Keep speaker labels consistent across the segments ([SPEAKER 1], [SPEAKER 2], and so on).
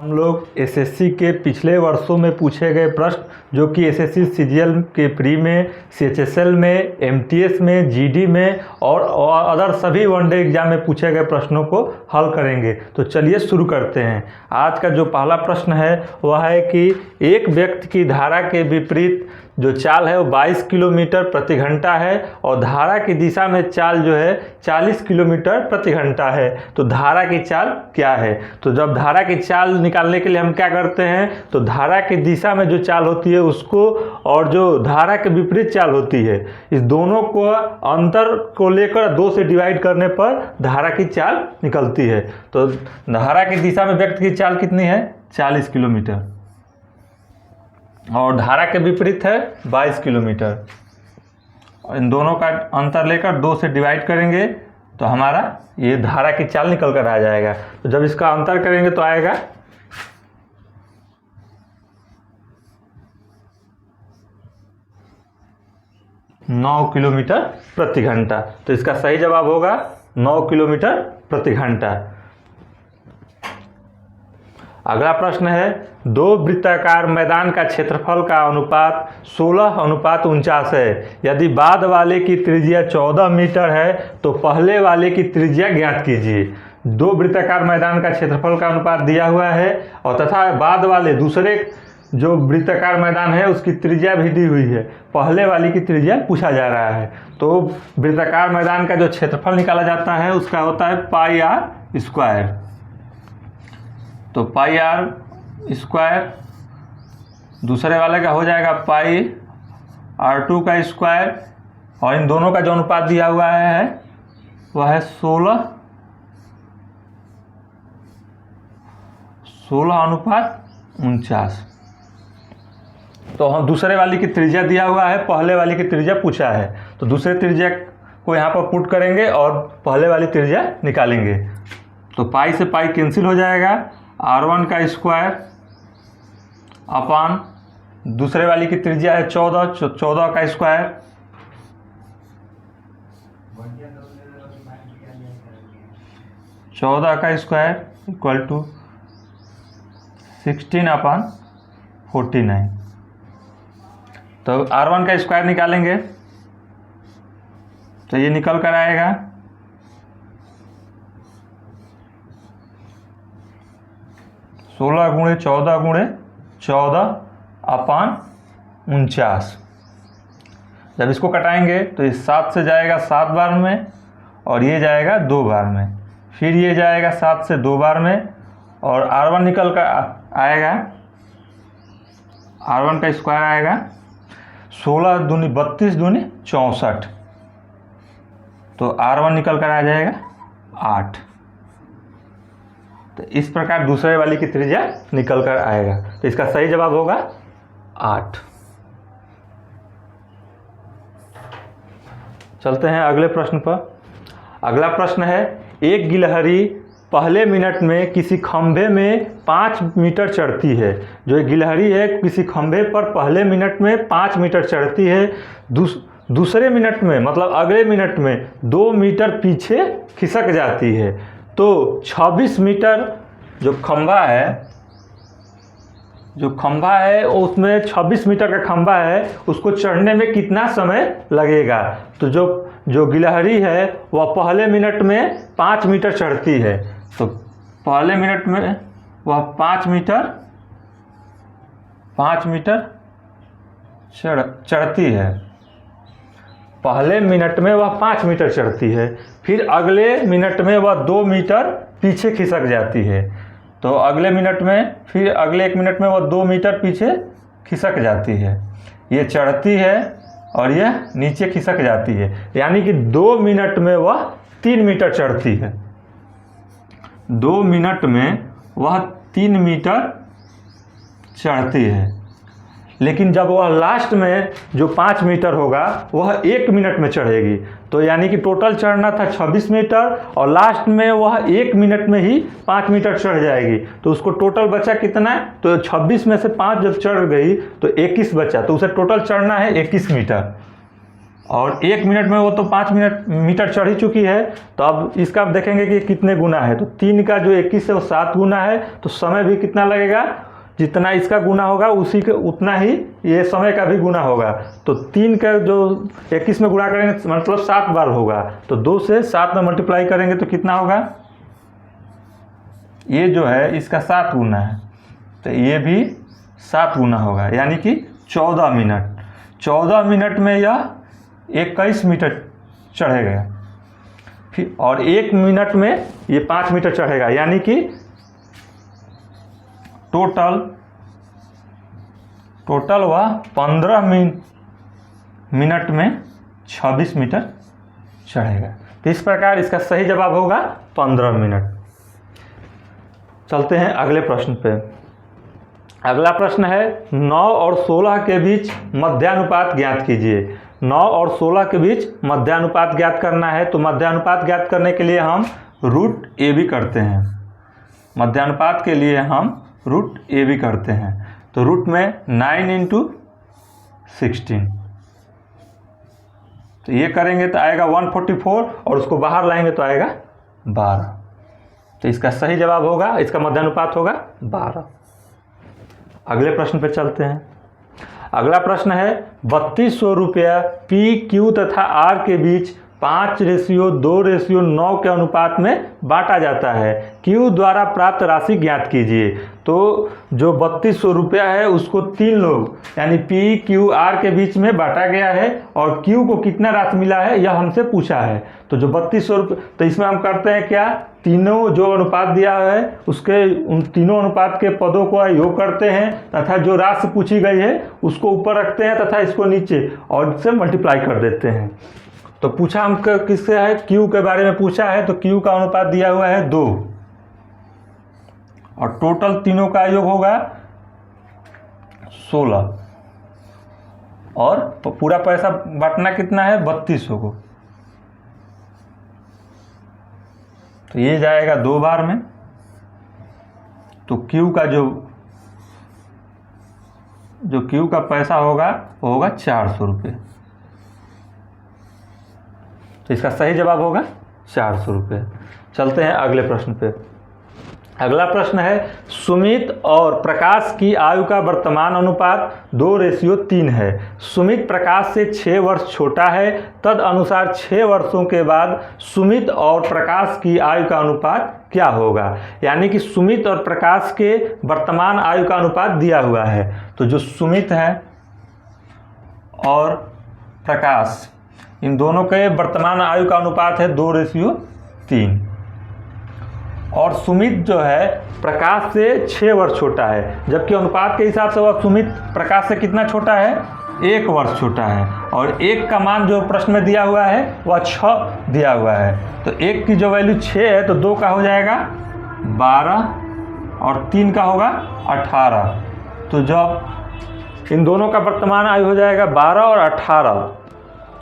[SPEAKER 1] हम लोग एसएससी के पिछले वर्षों में पूछे गए प्रश्न जो कि एसएससी सीजीएल के प्री में, सीएचएसएल में, एमटीएस में, जीडी में और अदर सभी वनडे एग्जाम में पूछे गए प्रश्नों को हल करेंगे। तो चलिए शुरू करते हैं। आज का जो पहला प्रश्न है वह है कि एक व्यक्ति की धारा के विपरीत जो चाल है वो 22 किलोमीटर प्रति घंटा है और धारा की दिशा में चाल जो है 40 किलोमीटर प्रति घंटा है। तो धारा की चाल क्या है? तो जब धारा की चाल निकालने के लिए हम क्या करते हैं, तो धारा की दिशा में जो चाल होती है उसको और जो धारा के विपरीत चाल होती है इस दोनों को अंतर को लेकर 2 से डिवाइड करने पर धारा की चाल निकलती है। तो धारा की दिशा में व्यक्ति की चाल कितनी है? 40 किलोमीटर और धारा के विपरीत है 22 किलोमीटर। इन दोनों का अंतर लेकर 2 से डिवाइड करेंगे तो हमारा ये धारा की चाल निकल कर आ जाएगा। तो जब इसका अंतर करेंगे तो आएगा 9 किलोमीटर प्रति घंटा। तो इसका सही जवाब होगा 9 किलोमीटर प्रति घंटा। अगला प्रश्न है, 2 वृत्ताकार मैदान का क्षेत्रफल का अनुपात 16:49 है। यदि बाद वाले की त्रिज्या 14 मीटर है तो पहले वाले की त्रिज्या ज्ञात कीजिए। 2 वृत्ताकार मैदान का क्षेत्रफल का अनुपात दिया हुआ है और तथा बाद वाले दूसरे जो वृत्ताकार मैदान है उसकी त्रिज्या भी दी हुई है। पहले वाली की त्रिज्या पूछा जा रहा है। तो वृत्ताकार मैदान का जो क्षेत्रफल निकाला जाता है उसका होता है पाई आर स्क्वायर। तो पाई आर स्क्वायर दूसरे वाले का हो जाएगा पाई R2 का स्क्वायर और इन दोनों का जो अनुपात दिया हुआ है वह है 16:49। तो हम दूसरे वाली की त्रिज्या दिया हुआ है, पहले वाली की त्रिज्या पूछा है तो दूसरे त्रिज्या को यहाँ पर पुट करेंगे और पहले वाली त्रिज्या निकालेंगे। तो पाई से पाई कैंसिल हो जाएगा, R1 का स्क्वायर अपान दूसरे वाली की त्रिज्या है 14 का स्क्वायर इक्वल टू 16/49। तो R1 का स्क्वायर निकालेंगे तो ये निकल कर आएगा 16 × 14 × 14/49। जब इसको कटाएंगे तो इस 7 से जाएगा 7 बार में और ये जाएगा 2 बार में, फिर ये जाएगा 7 से 2 बार में और R1 निकल कर आएगा, R1 का स्क्वायर आएगा 16 दूनी 32 दूनी 64। तो R1 निकल कर आ जाएगा 8। तो इस प्रकार दूसरे वाली की त्रिज्या निकल कर आएगा। तो इसका सही जवाब होगा 8। चलते हैं अगले प्रश्न पर। अगला प्रश्न है, एक गिलहरी पहले मिनट में किसी खंभे में 5 मीटर चढ़ती है। जो एक गिलहरी है किसी खंभे पर पहले मिनट में 5 मीटर चढ़ती है, दूसरे मिनट में मतलब अगले मिनट में 2 मीटर पीछे खिसक जाती है। तो 26 मीटर जो खंभा है उसमें 26 मीटर का खंभा है, उसको चढ़ने में कितना समय लगेगा? तो जो गिलहरी है वह पहले मिनट में 5 मीटर चढ़ती है। तो पहले मिनट में वह 5 मीटर चढ़ती है। पहले मिनट में वह 5 मीटर चढ़ती है, फिर अगले मिनट में वह 2 मीटर पीछे खिसक जाती है। तो अगले मिनट में फिर अगले 1 मिनट में वह 2 मीटर पीछे खिसक जाती है। ये चढ़ती है और यह नीचे खिसक जाती है, यानी कि 2 मिनट में वह 3 मीटर चढ़ती है। 2 मिनट में वह 3 मीटर चढ़ती है, लेकिन जब वह लास्ट में जो 5 मीटर होगा वह 1 मिनट में चढ़ेगी। तो यानी कि टोटल चढ़ना था 26 मीटर और लास्ट में वह 1 मिनट में ही 5 मीटर चढ़ जाएगी। तो उसको टोटल बचा कितना? तो 26 में से 5 जब चढ़ गई तो 21 बचा, तो उसे टोटल चढ़ना है 21 मीटर। और 1 मिनट में वो तो 5 मीटर चढ़ ही चुकी है। तो अब इसका देखेंगे कि कितने गुना है। तो 3 का जो 21 है वो 7 गुना है, तो समय भी कितना लगेगा, जितना इसका गुना होगा उसी के उतना ही ये समय का भी गुना होगा। तो 3 का जो 21 में गुणा करेंगे मतलब 7 बार होगा। तो 2 से 7 में मल्टीप्लाई करेंगे तो कितना होगा, ये जो है इसका 7 गुना है, तो ये भी 7 गुना होगा, यानी कि 14 मिनट। 14 मिनट में यह 21 मीटर चढ़ेगा। फिर और 1 मिनट में ये 5 मीटर चढ़ेगा, यानी कि टोटल वह 15 मिनट में 26 मीटर चढ़ेगा। तो इस प्रकार इसका सही जवाब होगा 15 मिनट। चलते हैं अगले प्रश्न पे। अगला प्रश्न है 9 और 16 के बीच मध्यानुपात ज्ञात कीजिए। 9 और 16 के बीच मध्यानुपात ज्ञात करना है। तो मध्यानुपात ज्ञात करने के लिए हम रूट ए बी करते हैं। मध्यानुपात के लिए हम रूट ए बी करते हैं। तो रूट में 9 × 16, तो ये करेंगे तो आएगा 144 और उसको बाहर लाएंगे तो आएगा 12। तो इसका सही जवाब होगा, इसका मध्यानुपात होगा 12। अगले प्रश्न पे चलते हैं। अगला प्रश्न है 3200 रुपया पी क्यू तथा आर के बीच 5:2:9 के अनुपात में बांटा जाता है। क्यू द्वारा प्राप्त राशि ज्ञात कीजिए। तो जो 3200 रुपया है उसको 3 लोग यानी पी क्यू आर के बीच में बांटा गया है और क्यू को कितना राशि मिला है यह हमसे पूछा है। तो जो 3200 रुपये, तो इसमें हम करते हैं क्या, तीनों जो अनुपात दिया है उसके उन तीनों अनुपात के पदों को योग करते हैं तथा जो राशि पूछी गई है उसको ऊपर रखते हैं तथा इसको नीचे और इससे मल्टीप्लाई कर देते हैं। तो पूछा हम किससे है, क्यू के बारे में पूछा है। तो क्यू का अनुपात दिया हुआ है 2 और टोटल तीनों का योग होगा 16 और तो पूरा पैसा बांटना कितना है 3200 को। तो ये जाएगा 2 बार में। तो क्यू का जो क्यू का पैसा होगा वो होगा 400 रुपये। तो इसका सही जवाब होगा 400 रुपये। चलते हैं अगले प्रश्न पे। अगला प्रश्न है सुमित और प्रकाश की आयु का वर्तमान अनुपात 2:3 है। सुमित प्रकाश से 6 वर्ष छोटा है, तद अनुसार 6 वर्षों के बाद सुमित और प्रकाश की आयु का अनुपात क्या होगा। यानी कि सुमित और प्रकाश के वर्तमान आयु का अनुपात दिया हुआ है। तो जो सुमित है और प्रकाश इन दोनों के वर्तमान आयु का अनुपात है 2:3 और सुमित जो है प्रकाश से 6 वर्ष छोटा है, जबकि अनुपात के हिसाब से वह सुमित प्रकाश से कितना छोटा है, 1 वर्ष छोटा है। और 1 का मान जो प्रश्न में दिया हुआ है वह 6 दिया हुआ है। तो 1 की जो वैल्यू 6 है तो 2 का हो जाएगा 12 और 3 का होगा 18। तो जब इन दोनों का वर्तमान आयु हो जाएगा 12 और 18,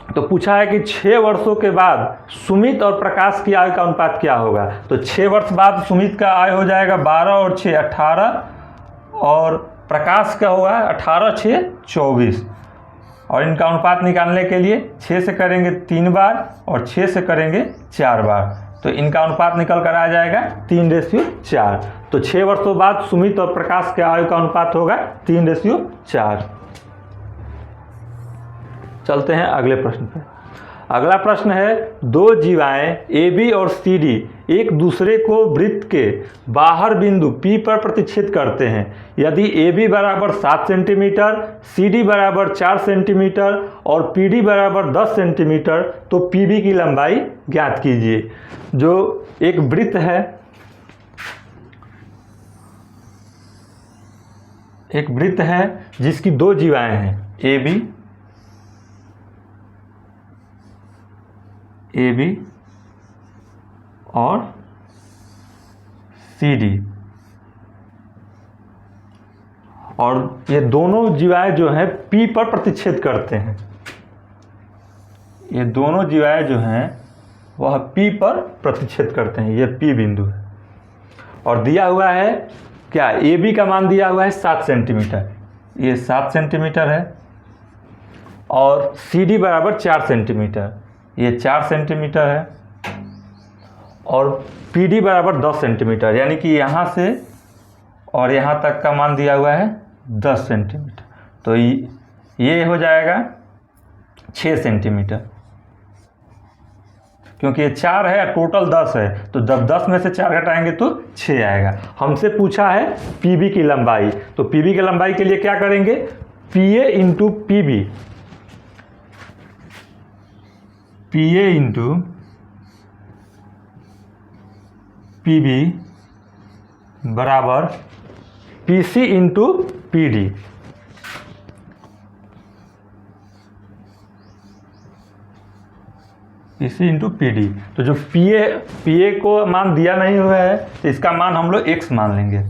[SPEAKER 1] तो पूछा है कि 6 वर्षों के बाद सुमित और प्रकाश की आयु का अनुपात क्या होगा। तो 6 वर्ष बाद सुमित का आयु हो जाएगा 12 और 6 18 और प्रकाश का होगा 18 6 24। और इनका अनुपात निकालने के लिए 6 से करेंगे 3 बार और 6 से करेंगे 4 बार। तो इनका अनुपात निकल कर आ जाएगा 3:4। तो 6 वर्षों बाद सुमित और प्रकाश के आयु का अनुपात होगा 3:4। चलते हैं अगले प्रश्न पे। अगला प्रश्न है 2 जीवाएं ए बी और सी डी एक दूसरे को वृत्त के बाहर बिंदु P पर प्रतिच्छेद करते हैं। यदि ए बी बराबर 7 सेंटीमीटर, सी डी बराबर 4 सेंटीमीटर और पी डी बराबर 10 सेंटीमीटर, तो पी बी की लंबाई ज्ञात कीजिए। जो एक वृत्त है, एक वृत्त है जिसकी 2 जीवाएं हैं ए बी और सी डी, और ये दोनों जीवाएं जो हैं P पर प्रतिच्छेद करते हैं। ये दोनों जीवाएं जो हैं वह P पर प्रतिच्छेद करते हैं। ये P बिंदु है और दिया हुआ है क्या, AB का मान दिया हुआ है 7 सेंटीमीटर। ये 7 सेंटीमीटर है और सी डी बराबर 4 सेंटीमीटर, ये 4 सेंटीमीटर है, और पी डी बराबर 10 सेंटीमीटर, यानी कि यहाँ से और यहाँ तक का मान दिया हुआ है 10 सेंटीमीटर, तो ये हो जाएगा 6 सेंटीमीटर, क्योंकि ये 4 है, टोटल 10 है, तो जब 10 में से 4 घटाएंगे तो 6 आएगा। हमसे पूछा है पीबी की लंबाई, तो पीबी की लंबाई के लिए क्या करेंगे, पीए इंटू पीबी, पीए इंटू पीबी बराबर PC into PD. PC into PD, तो जो पीए को मान दिया नहीं हुआ है तो इसका मान हम लोग x मान लेंगे।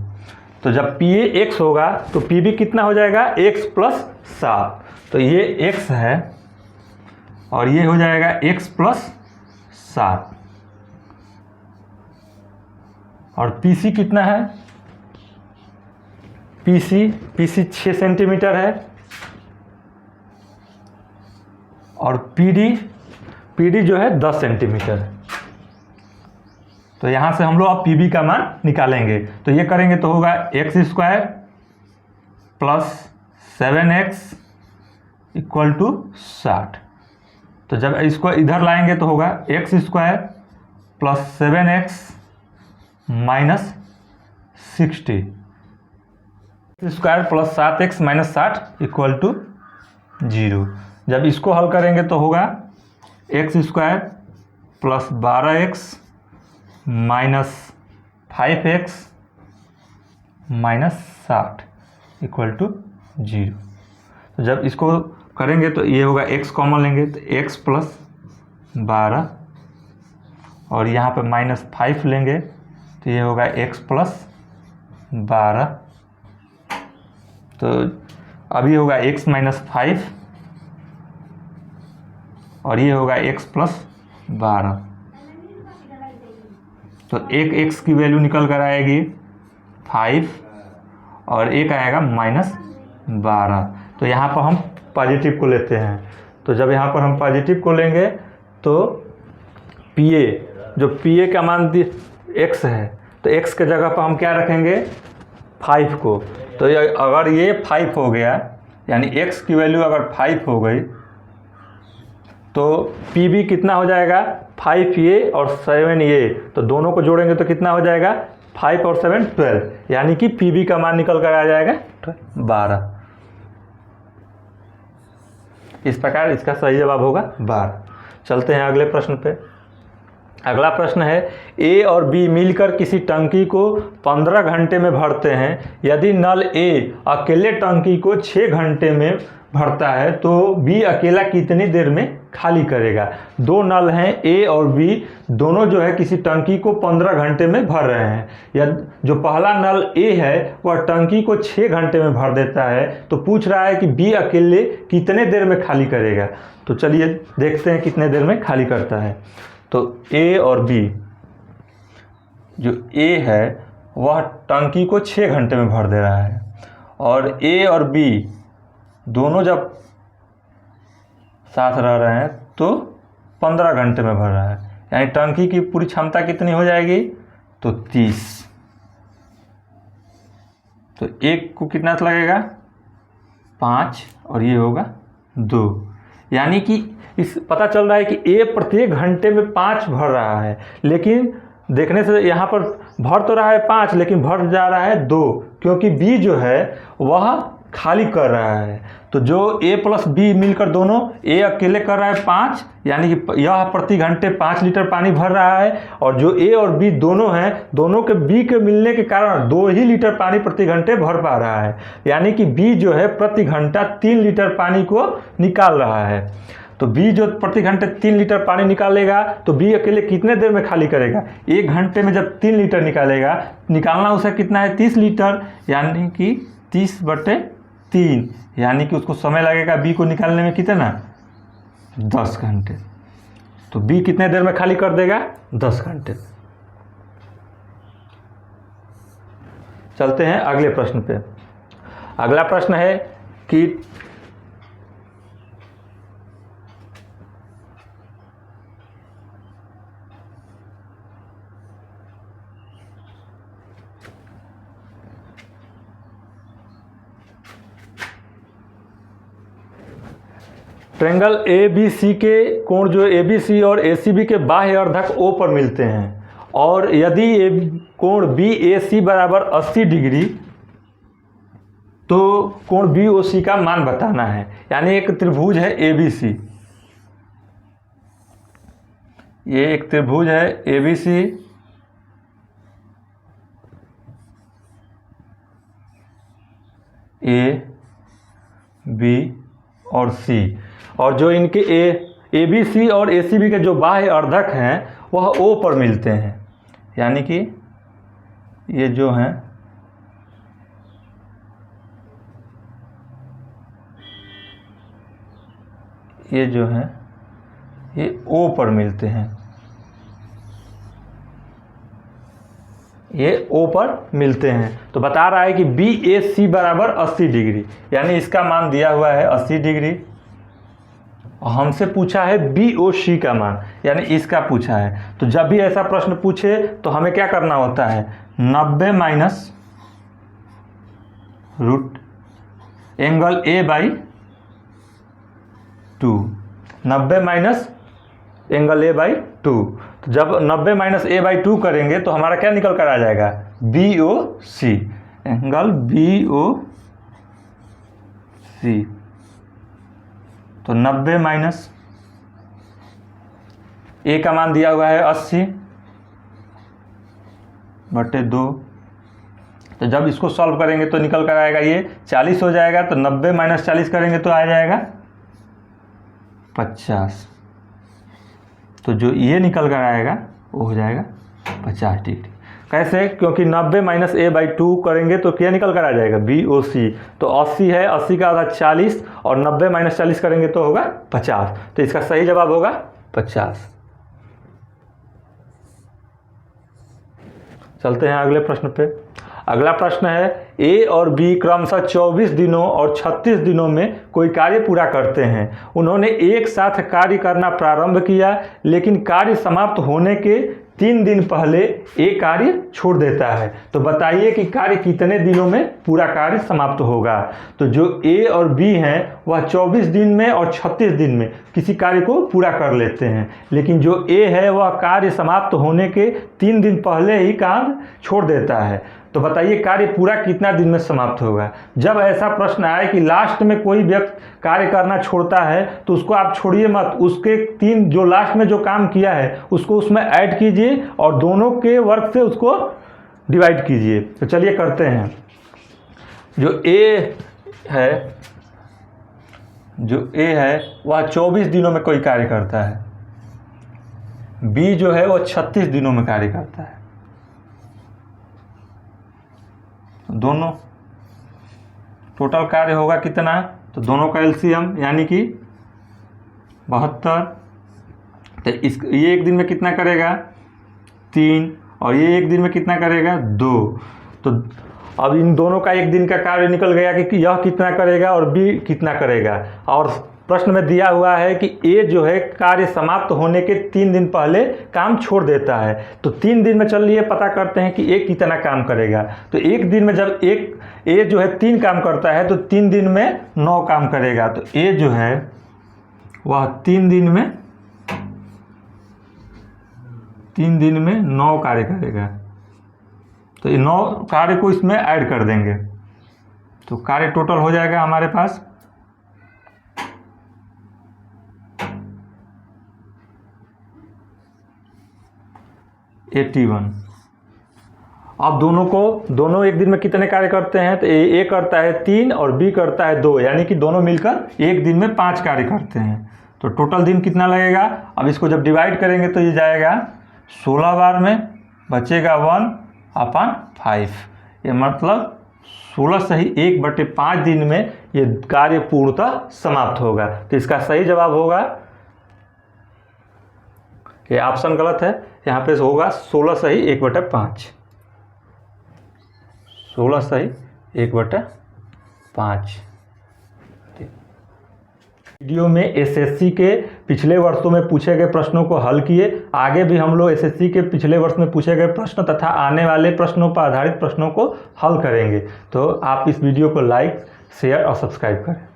[SPEAKER 1] तो जब पीए x होगा तो पीबी कितना हो जाएगा, x प्लस 7, तो ये x है और ये हो जाएगा x प्लस 7, और पीसी कितना है, पीसी 6 सेंटीमीटर है, और पीडी जो है 10 सेंटीमीटर है। तो यहाँ से हम लोग अब पीबी का मान निकालेंगे, तो ये करेंगे तो होगा x square plus 7x equal to 60। तो जब इसको इधर लाएंगे तो होगा x square plus 7x minus 60, square plus 7x minus 60 equal to 0। जब इसको हल करेंगे तो होगा x square plus 12x minus 5x minus 60 equal to 0। तो जब इसको करेंगे तो ये होगा x कॉमन लेंगे तो x प्लस 12, और यहाँ पे माइनस 5 लेंगे तो ये होगा x प्लस 12, तो अभी होगा x माइनस 5 और ये होगा x प्लस 12, तो एक x की वैल्यू निकल कर आएगी 5 और एक आएगा माइनस 12। तो यहाँ पर हम पॉजिटिव को लेते हैं, तो जब यहाँ पर हम पॉजिटिव को लेंगे तो पीए, जो पीए का मान x है तो x के जगह पर हम क्या रखेंगे 5 को, तो अगर ये 5 हो गया यानी x की वैल्यू अगर 5 हो गई तो पीबी कितना हो जाएगा 5a और 7a, तो दोनों को जोड़ेंगे तो कितना हो जाएगा 5 और 7 12, यानी कि पीबी का मान निकल कर आ जाएगा 12। इस प्रकार इसका सही जवाब होगा 12। चलते हैं अगले प्रश्न पे। अगला प्रश्न है ए और बी मिलकर किसी टंकी को 15 घंटे में भरते हैं। यदि नल ए अकेले टंकी को 6 घंटे में भरता है तो बी अकेला कितनी देर में खाली करेगा। दो नल हैं ए और बी, दोनों जो है किसी टंकी को 15 घंटे में भर रहे हैं। या जो पहला नल ए है वह टंकी को 6 घंटे में भर देता है, तो पूछ रहा है कि बी अकेले कितने देर में खाली करेगा। तो चलिए देखते हैं कितने देर में खाली करता है। तो ए और बी, जो ए है वह टंकी को 6 घंटे में भर दे रहा है और ए और बी दोनों जब साथ रह रहे हैं तो 15 घंटे में भर रहा है, यानी टंकी की पूरी क्षमता कितनी हो जाएगी तो 30। तो एक को कितना लगेगा 5 और ये होगा 2, यानी कि इस पता चल रहा है कि ए प्रत्येक घंटे में 5 भर रहा है, लेकिन देखने से यहाँ पर भर तो रहा है 5 लेकिन भर जा रहा है 2, क्योंकि बी जो है वह खाली कर रहा है। तो जो ए प्लस बी मिलकर दोनों, ए अकेले कर रहा है 5, यानी कि यह प्रति घंटे 5 लीटर पानी भर रहा है, और जो ए और बी दोनों हैं, दोनों के बी के मिलने के कारण 2 ही लीटर पानी प्रति घंटे भर पा रहा है, यानी कि बी जो है प्रति घंटा 3 लीटर पानी को निकाल रहा है। तो बी जो प्रति घंटे 3 लीटर पानी निकालेगा तो बी अकेले कितने देर में खाली करेगा। 1 घंटे में जब 3 लीटर निकालेगा, निकालना उसे कितना है 30 लीटर, यानी कि 30/3, यानी कि उसको समय लगेगा बी को निकालने में कितना 10 घंटे। तो बी कितने देर में खाली कर देगा 10 घंटे। चलते हैं अगले प्रश्न पे। अगला प्रश्न है कि ट्रायंगल ए बी सी के कोण जो ए बी सी और ए सी बी के बाह्य अर्धक ओ पर मिलते हैं, और यदि कोण बी ए सी बराबर 80 डिग्री तो कोण बी ओ सी का मान बताना है। यानी एक त्रिभुज है ए बी सी, ये एक त्रिभुज है A B C, A B और सी, और जो इनके ए बी सी और ए सी बी के जो बाह्य अर्धक हैं वह ओ पर मिलते हैं। यानी कि ये जो हैं ये जो हैं ये ओ पर मिलते हैं, ये ओ पर मिलते हैं। तो बता रहा है कि बी ए सी बराबर 80 डिग्री, यानी इसका मान दिया हुआ है 80 डिग्री, और हमसे पूछा है बी ओ सी का मान, यानी इसका पूछा है। तो जब भी ऐसा प्रश्न पूछे तो हमें क्या करना होता है, 90 minus root angle A by 2, 90 minus angle A by 2। तो जब 90 माइनस ए बाई 2 करेंगे तो हमारा क्या निकल कर आ जाएगा, बी ओ सी, एंगल बी ओ सी। तो 90 माइनस ए का मान दिया हुआ है 80 बटे 2। तो जब इसको सॉल्व करेंगे तो निकल कर आएगा ये 40 हो जाएगा। तो 90 माइनस 40 करेंगे तो आ जाएगा 50। तो जो ये निकल कर आएगा वो हो जाएगा 50 डिग्री। कैसे, क्योंकि 90 माइनस ए बाई 2 करेंगे तो क्या निकल कर आ जाएगा, बी ओ सी। तो 80 है, 80 का आधा 40, और 90 माइनस 40 करेंगे तो होगा 50। तो इसका सही जवाब होगा 50। चलते हैं अगले प्रश्न पे। अगला प्रश्न है, ए और बी क्रमशः 24 दिनों और 36 दिनों में कोई कार्य पूरा करते हैं। उन्होंने एक साथ कार्य करना प्रारंभ किया, लेकिन कार्य समाप्त होने के 3 दिन पहले ए कार्य छोड़ देता है। तो बताइए कि कार्य कितने दिनों में पूरा कार्य समाप्त होगा। तो जो ए और बी हैं वह 24 दिन में और 36 दिन में किसी कार्य को पूरा कर लेते हैं, लेकिन जो ए है वह कार्य समाप्त होने के 3 दिन पहले ही कार्य छोड़ देता है। तो बताइए कार्य पूरा कितना दिन में समाप्त होगा। जब ऐसा प्रश्न आए कि लास्ट में कोई व्यक्ति कार्य करना छोड़ता है तो उसको आप छोड़िए मत, उसके 3 जो लास्ट में जो काम किया है उसको उसमें ऐड कीजिए और दोनों के वर्क से उसको डिवाइड कीजिए। तो चलिए करते हैं। जो ए है वह 24 दिनों में कोई कार्य करता है, बी जो है वह 36 दिनों में कार्य करता है। दोनों टोटल कार्य होगा कितना, तो दोनों का एलसीएम यानी कि 72। तो ये एक दिन में कितना करेगा, 3, और ये एक दिन में कितना करेगा, 2। तो अब इन दोनों का एक दिन का कार्य निकल गया कि यह कितना करेगा और बी कितना करेगा। और प्रश्न में दिया हुआ है कि ए जो है कार्य समाप्त होने के 3 दिन पहले काम छोड़ देता है। तो 3 दिन में चलिए पता करते हैं कि ए कितना काम करेगा। तो एक दिन में जब ए जो है 3 काम करता है तो 3 दिन में 9 काम करेगा। तो ए जो है वह 3 दिन में 9 कार्य करेगा। तो ये 9 कार्य को इसमें ऐड कर देंगे तो कार्य टोटल हो जाएगा हमारे पास 81। अब दोनों एक दिन में कितने कार्य करते हैं, तो ए करता है 3 और बी करता है 2, यानी कि दोनों मिलकर एक दिन में 5 कार्य करते हैं। तो टोटल दिन कितना लगेगा, अब इसको जब डिवाइड करेंगे तो ये जाएगा 16 बार में, बचेगा 1/5। ये मतलब 16 सही 1/5 दिन में ये कार्य पूर्णतः समाप्त होगा। तो इसका सही जवाब होगा, ये ऑप्शन गलत है, यहाँ पे होगा 16 सही 1/5। 16 सही 1/5। वीडियो में एसएससी के पिछले वर्षों में पूछे गए प्रश्नों को हल किए। आगे भी हम लोग एसएससी के पिछले वर्ष में पूछे गए प्रश्न तथा आने वाले प्रश्नों पर आधारित प्रश्नों को हल करेंगे। तो आप इस वीडियो को लाइक, शेयर और सब्सक्राइब करें।